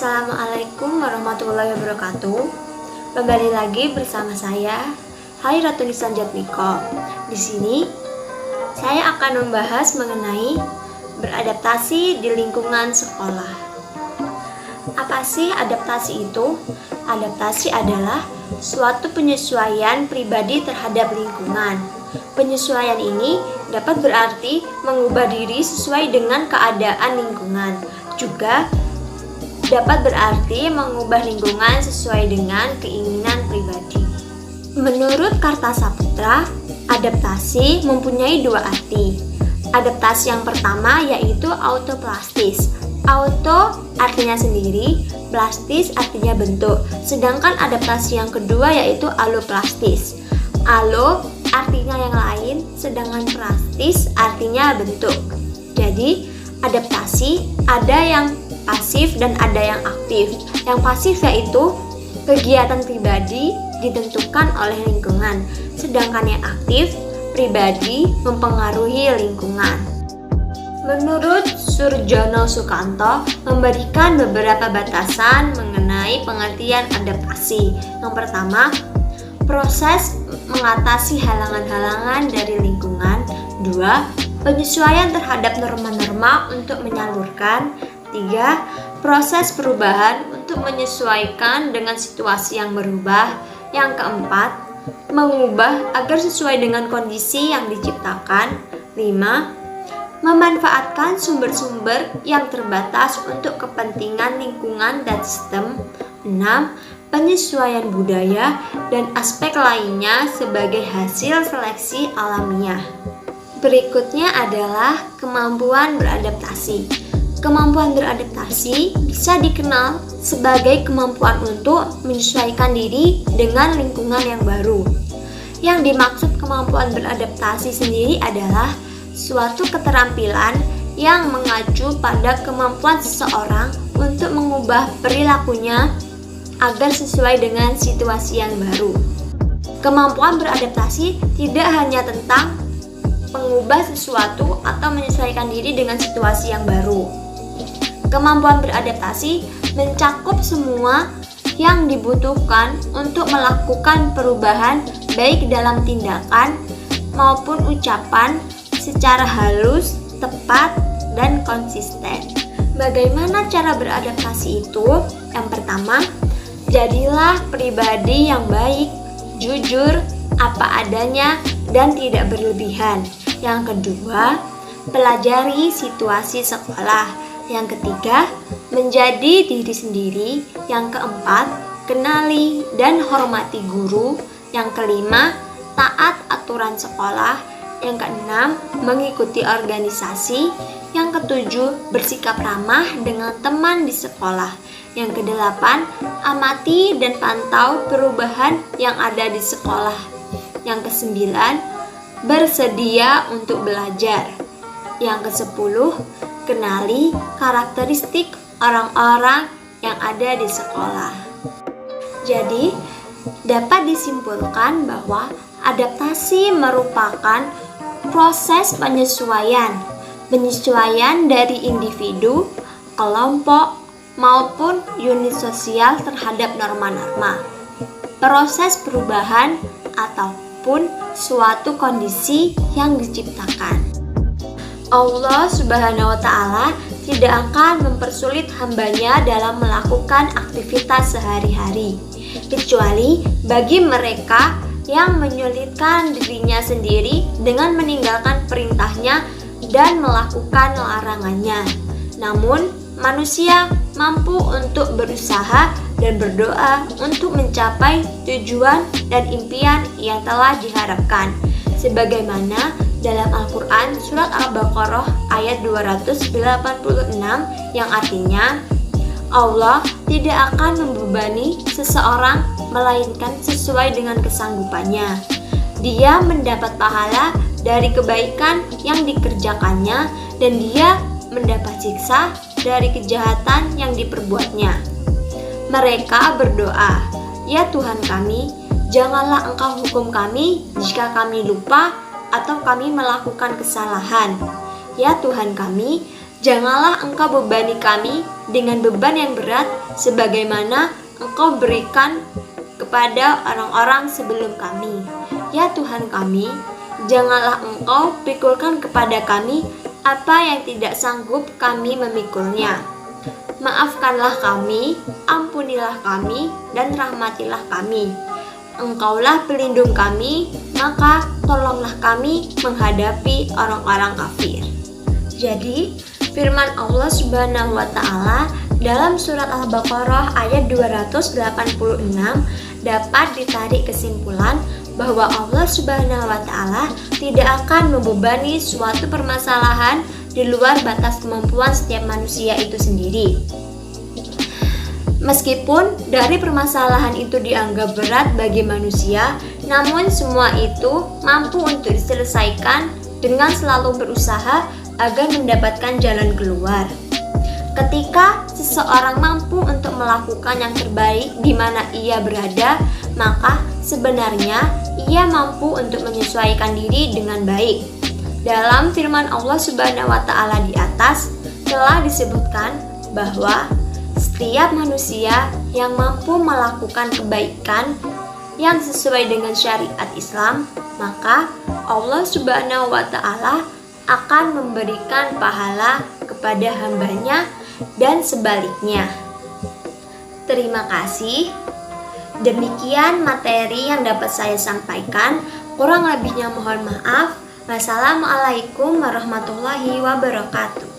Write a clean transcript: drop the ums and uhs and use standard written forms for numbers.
Assalamualaikum warahmatullahi wabarakatuh. Kembali lagi bersama saya, Hai Ratulisan Jatmiko. Di sini saya akan membahas mengenai beradaptasi di lingkungan sekolah. Apa sih adaptasi itu? Adaptasi adalah suatu penyesuaian pribadi terhadap lingkungan. Penyesuaian ini dapat berarti mengubah diri sesuai dengan keadaan lingkungan. Juga dapat berarti mengubah lingkungan sesuai dengan keinginan pribadi. Menurut Kartasaputra, adaptasi mempunyai dua arti. Adaptasi yang pertama yaitu autoplastis. Auto artinya sendiri, plastis artinya bentuk. Sedangkan adaptasi yang kedua yaitu alloplastis. Allo artinya yang lain, sedangkan plastis artinya bentuk. Jadi, adaptasi ada yang pasif dan ada yang aktif. Yang pasif yaitu kegiatan pribadi ditentukan oleh lingkungan, sedangkan yang aktif pribadi mempengaruhi lingkungan. Menurut Surjono Sukanto memberikan beberapa batasan mengenai pengertian adaptasi. Yang pertama, proses mengatasi halangan-halangan dari lingkungan. 2. Penyesuaian terhadap norma-norma untuk menyalurkan. 3. Proses perubahan untuk menyesuaikan dengan situasi yang berubah. Yang keempat, mengubah agar sesuai dengan kondisi yang diciptakan. 5. Memanfaatkan sumber-sumber yang terbatas untuk kepentingan lingkungan dan sistem. 6. Penyesuaian budaya dan aspek lainnya sebagai hasil seleksi alamiah. Berikutnya adalah kemampuan beradaptasi. Kemampuan beradaptasi bisa dikenal sebagai kemampuan untuk menyesuaikan diri dengan lingkungan yang baru. Yang dimaksud kemampuan beradaptasi sendiri adalah suatu keterampilan yang mengacu pada kemampuan seseorang untuk mengubah perilakunya agar sesuai dengan situasi yang baru. Kemampuan beradaptasi tidak hanya tentang mengubah sesuatu atau menyesuaikan diri dengan situasi yang baru. Kemampuan beradaptasi mencakup semua yang dibutuhkan untuk melakukan perubahan baik dalam tindakan maupun ucapan secara halus, tepat, dan konsisten. Bagaimana cara beradaptasi itu? Yang pertama, jadilah pribadi yang baik, jujur, apa adanya, dan tidak berlebihan. Yang kedua, pelajari situasi sekolah. Yang ketiga, menjadi diri sendiri. Yang keempat, kenali dan hormati guru. Yang kelima, taat aturan sekolah. Yang keenam, mengikuti organisasi. Yang ketujuh, bersikap ramah dengan teman di sekolah. Yang kedelapan, amati dan pantau perubahan yang ada di sekolah. Yang kesembilan, bersedia untuk belajar. Yang kesepuluh, kenali karakteristik orang-orang yang ada di sekolah. Jadi, dapat disimpulkan bahwa adaptasi merupakan proses penyesuaian dari individu, kelompok, maupun unit sosial terhadap norma-norma. Proses perubahan ataupun suatu kondisi yang diciptakan. Allah Subhanahu wa Ta'ala tidak akan mempersulit hambanya dalam melakukan aktivitas sehari-hari, kecuali bagi mereka yang menyulitkan dirinya sendiri dengan meninggalkan perintahnya dan melakukan larangannya. Namun, manusia mampu untuk berusaha dan berdoa untuk mencapai tujuan dan impian yang telah diharapkan, sebagaimana dalam Al-Quran Surat Al-Baqarah ayat 286 yang artinya, Allah tidak akan membebani seseorang melainkan sesuai dengan kesanggupannya. Dia mendapat pahala dari kebaikan yang dikerjakannya dan dia mendapat siksa dari kejahatan yang diperbuatnya. Mereka berdoa, "Ya Tuhan kami, janganlah Engkau hukum kami jika kami lupa atau kami melakukan kesalahan. Ya Tuhan kami, Janganlah engkau bebani kami dengan beban yang berat sebagaimana engkau berikan kepada orang-orang sebelum kami. Ya Tuhan kami, janganlah engkau pikulkan kepada kami apa yang tidak sanggup kami memikulnya. Maafkanlah kami, ampunilah kami, dan rahmatilah kami. Engkaulah pelindung kami, maka tolonglah kami menghadapi orang-orang kafir. Jadi, firman Allah Subhanahu wa Ta'ala dalam surat Al-Baqarah ayat 286 dapat ditarik kesimpulan bahwa Allah Subhanahu wa Ta'ala tidak akan membebani suatu permasalahan di luar batas kemampuan setiap manusia itu sendiri. Meskipun dari permasalahan itu dianggap berat bagi manusia, namun semua itu mampu untuk diselesaikan dengan selalu berusaha agar mendapatkan jalan keluar. Ketika seseorang mampu untuk melakukan yang terbaik di mana ia berada, maka sebenarnya ia mampu untuk menyesuaikan diri dengan baik. Dalam firman Allah Subhanahu wa Ta'ala di atas telah disebutkan bahwa setiap manusia yang mampu melakukan kebaikan yang sesuai dengan syariat Islam, maka Allah Subhanahu wa Ta'ala akan memberikan pahala kepada hambanya dan sebaliknya. Terima kasih. Demikian materi yang dapat saya sampaikan. Kurang lebihnya mohon maaf. Wassalamualaikum warahmatullahi wabarakatuh.